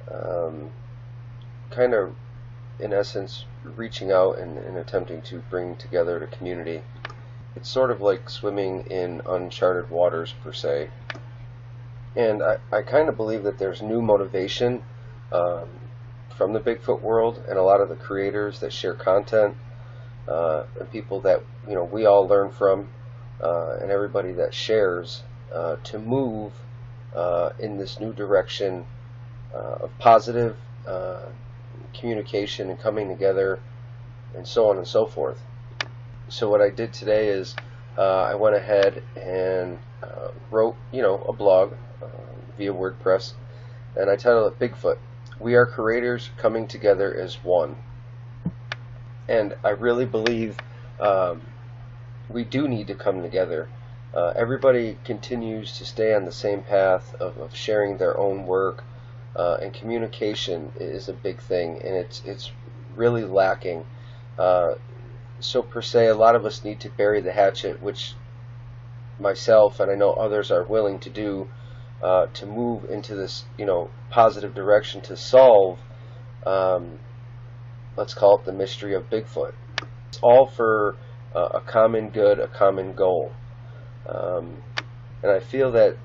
kind of, in essence, reaching out and attempting to bring together the community. It's sort of like swimming in uncharted waters, per se. And I kind of believe that there's new motivation from the Bigfoot world and a lot of the creators that share content and people that we all learn from and everybody that shares to move in this new direction of positive communication and coming together and so on and so forth. So what I did today is I went ahead and wrote a blog via WordPress, and I titled it Bigfoot: We Are Creators Coming Together as One. And I really believe we do need to come together. Everybody continues to stay on the same path of sharing their own work, and communication is a big thing, and it's really lacking. So per se, a lot of us need to bury the hatchet, which myself and I know others are willing to do, to move into this positive direction to solve, let's call it the mystery of Bigfoot. It's all for a common good, a common goal. And I feel that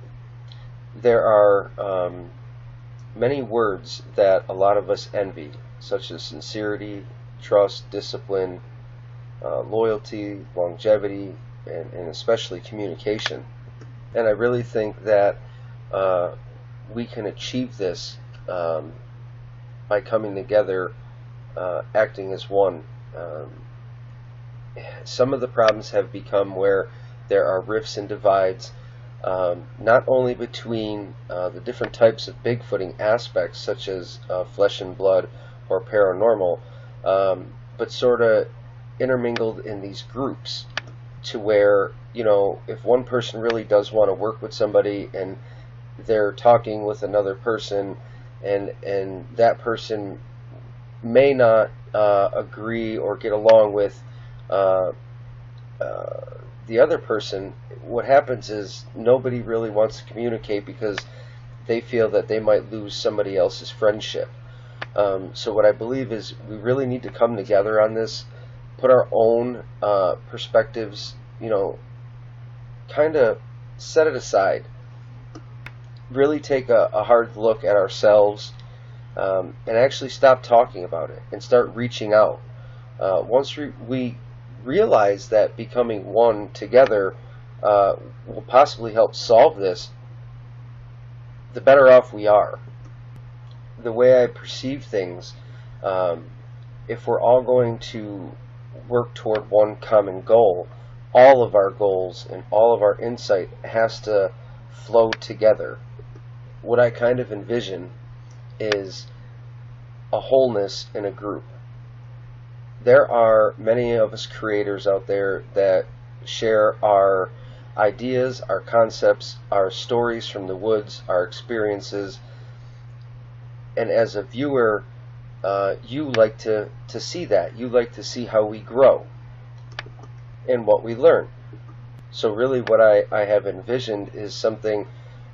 there are many words that a lot of us envy, such as sincerity, trust, discipline, loyalty, longevity, and especially communication. And I really think that we can achieve this by coming together, acting as one. Some of the problems have become where there are rifts and divides, not only between the different types of Bigfooting aspects, such as flesh and blood or paranormal, but sort of intermingled in these groups, to where if one person really does want to work with somebody and they're talking with another person, and that person may not agree or get along with the other person, what happens is nobody really wants to communicate because they feel that they might lose somebody else's friendship. So what I believe is we really need to come together on this, put our own perspectives, kind of set it aside, really take a hard look at ourselves, and actually stop talking about it and start reaching out. Once we realize that becoming one together will possibly help solve this, the better off we are. The way I perceive things, if we're all going to work toward one common goal, all of our goals and all of our insight has to flow together. What I kind of envision is a wholeness in a group. There are many of us creators out there that share our ideas, our concepts, our stories from the woods, our experiences, and as a viewer, you like to see that. You like to see how we grow and what we learn. So really what I have envisioned is something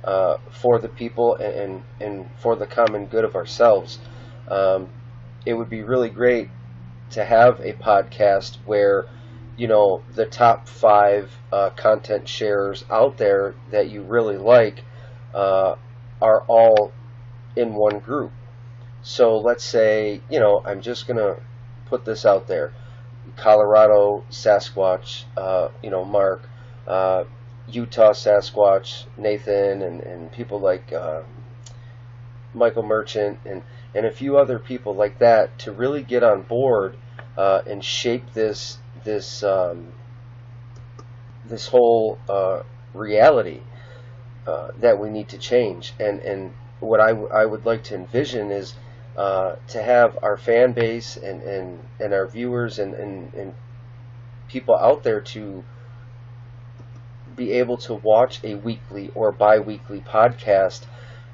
for the people and for the common good of ourselves. It would be really great to have a podcast where the top 5 content sharers out there that you really like are all in one group. So let's say I'm just gonna put this out there: Colorado Sasquatch, Mark, Utah Sasquatch, Nathan, and people like Michael Merchant and a few other people like that, to really get on board and shape this whole reality that we need to change. And what I would like to envision is to have our fan base and our viewers and people out there to be able to watch a weekly or bi-weekly podcast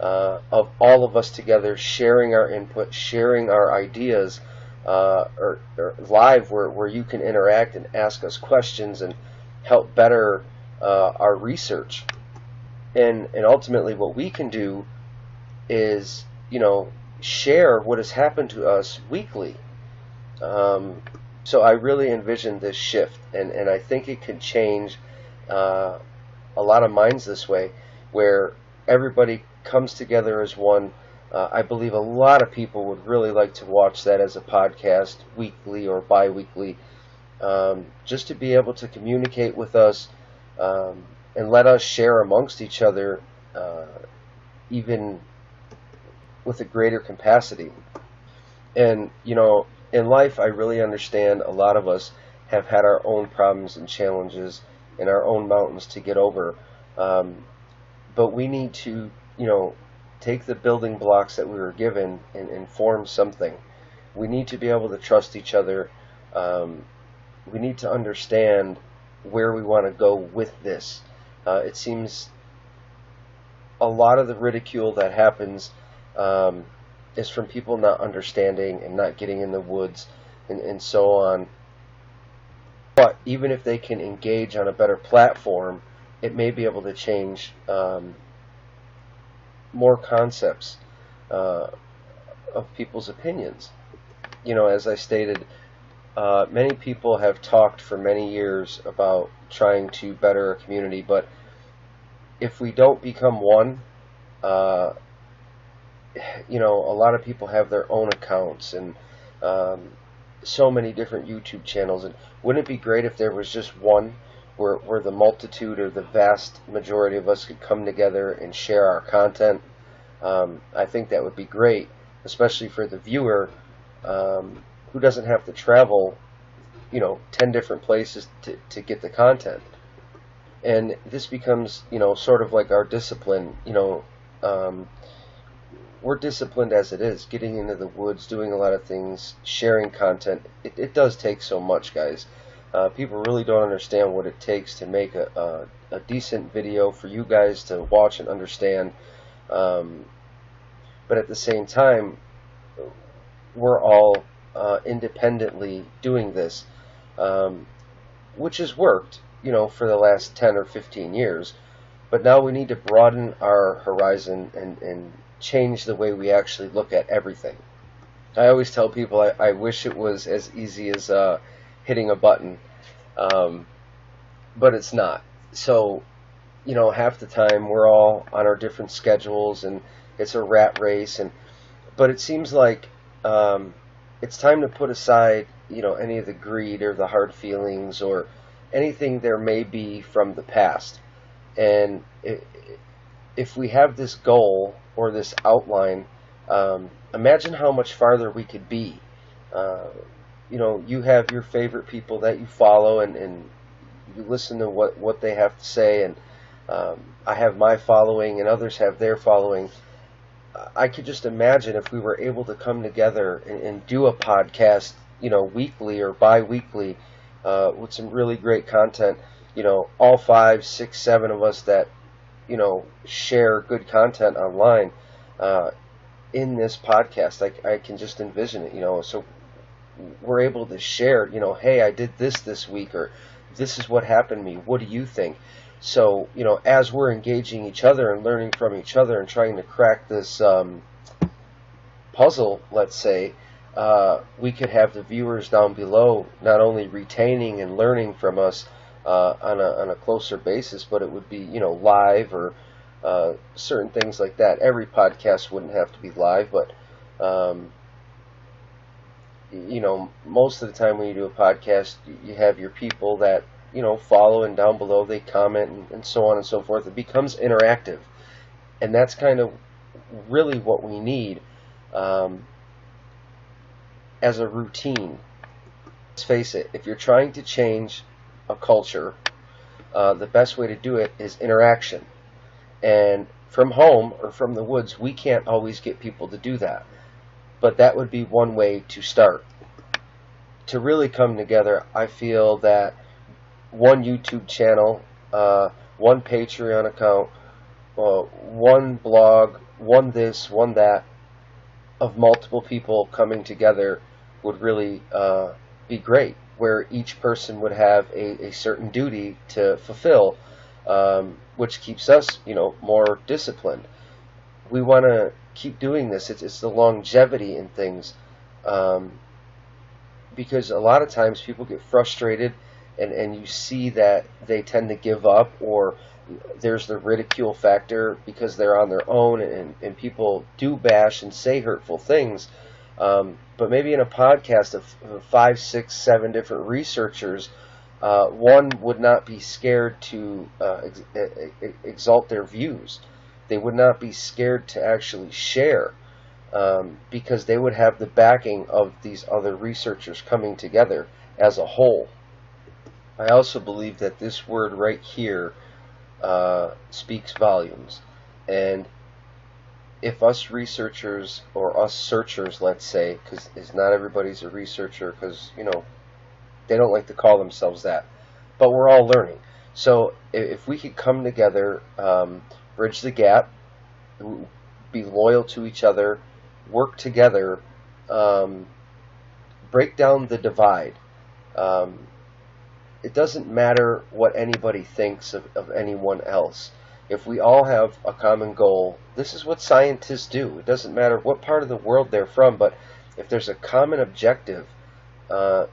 of all of us together, sharing our input, sharing our ideas, or live where you can interact and ask us questions and help better our research. And ultimately what we can do is, share what has happened to us weekly. So I really envision this shift, and I think it could change a lot of minds this way, where everybody comes together as one. I believe a lot of people would really like to watch that as a podcast, weekly or bi-weekly, just to be able to communicate with us, and let us share amongst each other, even with a greater capacity. And, in life, I really understand a lot of us have had our own problems and challenges and our own mountains to get over. But we need to, take the building blocks that we were given and form something. We need to be able to trust each other. We need to understand where we want to go with this. It seems a lot of the ridicule that happens is from people not understanding and not getting in the woods and so on. But even if they can engage on a better platform, it may be able to change more concepts of people's opinions. As I stated, many people have talked for many years about trying to better a community, but if we don't become one, a lot of people have their own accounts and so many different YouTube channels. And wouldn't it be great if there was just one where the multitude or the vast majority of us could come together and share our content? I think that would be great, especially for the viewer, who doesn't have to travel 10 different places to get the content. And this becomes sort of like our discipline. We're disciplined as it is, getting into the woods, doing a lot of things, sharing content. It does take so much, guys. People really don't understand what it takes to make a decent video for you guys to watch and understand. But at the same time, we're all independently doing this, which has worked, for the last 10 or 15 years. But now we need to broaden our horizon and change the way we actually look at everything. I always tell people I wish it was as easy as hitting a button, but it's not. So, half the time we're all on our different schedules and it's a rat race, but it seems like it's time to put aside any of the greed or the hard feelings or anything there may be from the past. And if we have this goal or this outline, imagine how much farther we could be. You have your favorite people that you follow and you listen to what they have to say, and I have my following and others have their following. I could just imagine if we were able to come together and do a podcast, weekly or bi-weekly, with some really great content. All 5, 6, 7 of us that share good content online in this podcast. I can just envision it. So we're able to share. Hey, I did this week, or this is what happened to me. What do you think? So, as we're engaging each other and learning from each other and trying to crack this puzzle, let's say, we could have the viewers down below not only retaining and learning from us on a closer basis, but it would be, live or certain things like that. Every podcast wouldn't have to be live, but, most of the time when you do a podcast, you have your people that follow, and down below they comment and so on and so forth. It becomes interactive, and that's kind of really what we need as a routine. Let's face it, if you're trying to change a culture, the best way to do it is interaction. And from home or from the woods, we can't always get people to do that, but that would be one way to start. To really come together, I feel that one YouTube channel, one Patreon account, one blog, one this, one that, of multiple people coming together would really be great, where each person would have a certain duty to fulfill, which keeps us, more disciplined. we want to keep doing this. It's the longevity in things, because a lot of times people get frustrated, and you see that they tend to give up, or there's the ridicule factor because they're on their own, and people do bash and say hurtful things. But maybe in a podcast of 5, 6, 7 different researchers, one would not be scared to exalt their views. They would not be scared to actually share, because they would have the backing of these other researchers coming together as a whole. I also believe that this word right here speaks volumes. And if us researchers, or us searchers, let's say, because not everybody's a researcher, because, they don't like to call themselves that, but we're all learning. So if we could come together, bridge the gap, be loyal to each other, work together, break down the divide. It doesn't matter what anybody thinks of anyone else. If we all have a common goal, this is what scientists do. It doesn't matter what part of the world they're from, but if there's a common objective,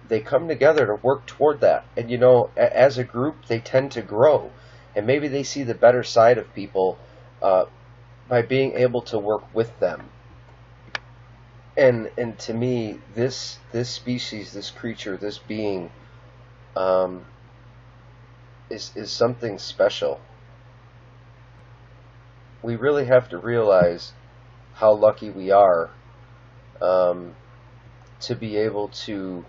they come together to work toward that. And as a group, they tend to grow. And maybe they see the better side of people by being able to work with them. And to me, this species, this creature, this being, is something special. We really have to realize how lucky we are to be able to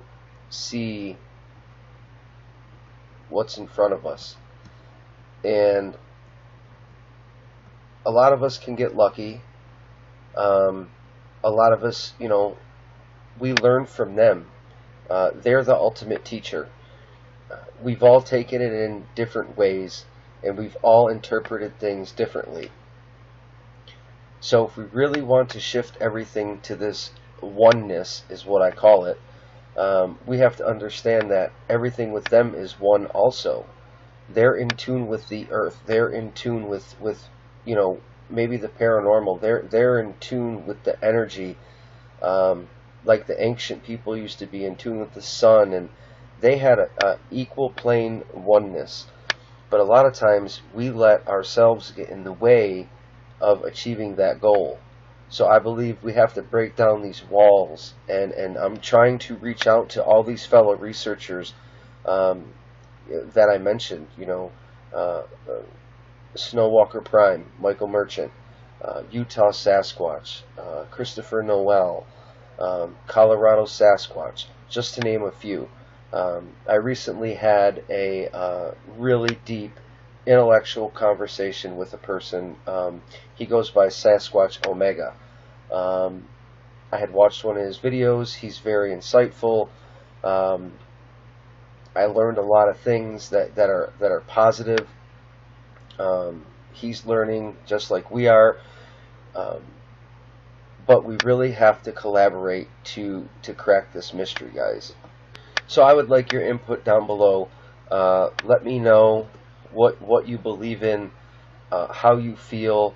see what's in front of us. And a lot of us can get lucky. A lot of us, we learn from them. They're the ultimate teacher. We've all taken it in different ways, and we've all interpreted things differently. So if we really want to shift everything to this oneness, is what I call it, we have to understand that everything with them is one also. They're in tune with the earth. They're in tune with maybe the paranormal. They're in tune with the energy, like the ancient people used to be in tune with the sun, and they had a equal plane oneness. But a lot of times we let ourselves get in the way of achieving that goal. So I believe we have to break down these walls, and I'm trying to reach out to all these fellow researchers that I mentioned, Snowwalker Prime, Michael Merchant, Utah Sasquatch, Christopher Noel, Colorado Sasquatch, just to name a few. I recently had a really deep intellectual conversation with a person. He goes by Sasquatch Omega. I had watched one of his videos. He's very insightful. I learned a lot of things that are positive. He's learning just like we are. But we really have to collaborate to crack this mystery, guys. So I would like your input down below. Let me know what you believe in, how you feel.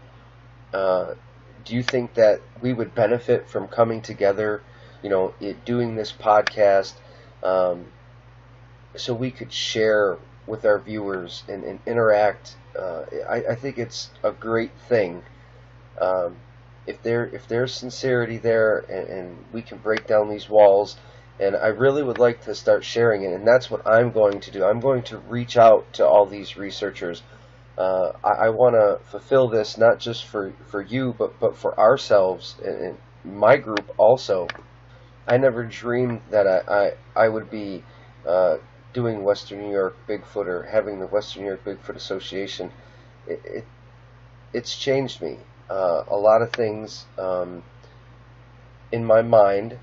Do you think that we would benefit from coming together, doing this podcast, so we could share with our viewers and interact? I think it's a great thing. If there's sincerity there, and we can break down these walls, and I really would like to start sharing it, and that's what I'm going to do. I'm going to reach out to all these researchers. I want to fulfill this not just for you, but for ourselves and my group also. I never dreamed that I would be doing Western New York Bigfoot, or having the Western New York Bigfoot Association. It's changed me. A lot of things in my mind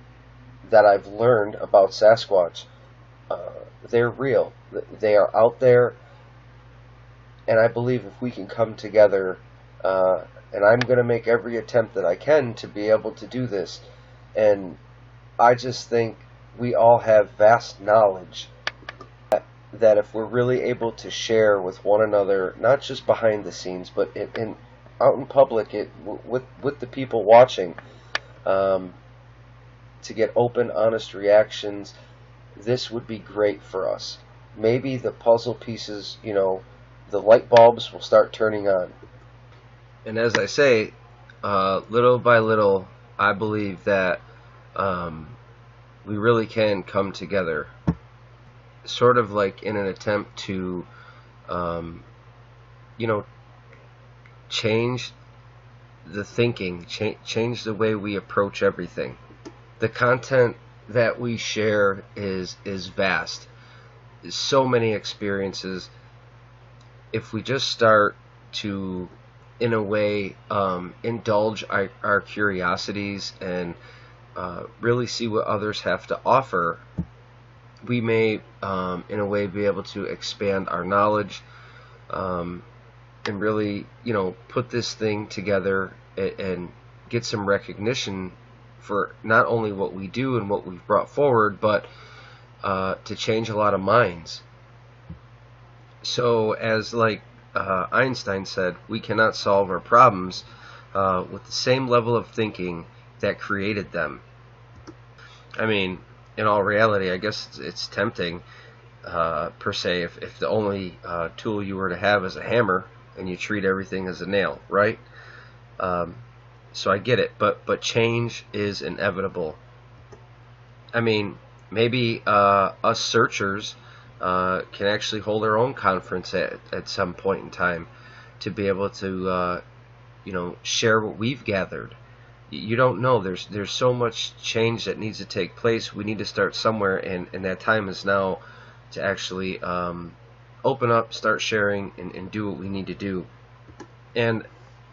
that I've learned about Sasquatch, they're real. They are out there, and I believe if we can come together, and I'm going to make every attempt that I can to be able to do this, and I just think we all have vast knowledge that if we're really able to share with one another, not just behind the scenes, but in out in public, with the people watching, to get open, honest reactions. This would be great for us. Maybe the puzzle pieces, the light bulbs will start turning on. And as I say, little by little, I believe that we really can come together, sort of like in an attempt to, change the thinking, change the way we approach everything. The content that we share is vast. There's so many experiences. If we just start to, in a way, indulge our curiosities and really see what others have to offer, we may, in a way, be able to expand our knowledge, and really, put this thing together and get some recognition for not only what we do and what we've brought forward, but to change a lot of minds. So, as Einstein said, we cannot solve our problems with the same level of thinking that created them. I mean, in all reality, I guess it's tempting, per se, if the only tool you were to have is a hammer and you treat everything as a nail, right? So I get it, but change is inevitable. I mean, maybe us searchers can actually hold our own conference at some point in time to be able to, share what we've gathered. You don't know. There's so much change that needs to take place. We need to start somewhere, and that time is now to actually open up, start sharing, and do what we need to do. And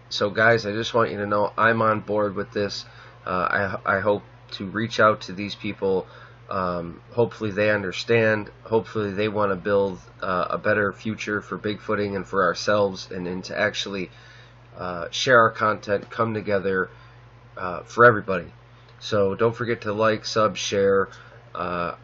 so, guys, I just want you to know I'm on board with this. I hope to reach out to these people. Hopefully they understand. Hopefully they want to build a better future for Bigfooting and for ourselves, and to actually share our content, come together for everybody. So don't forget to like, sub, share. I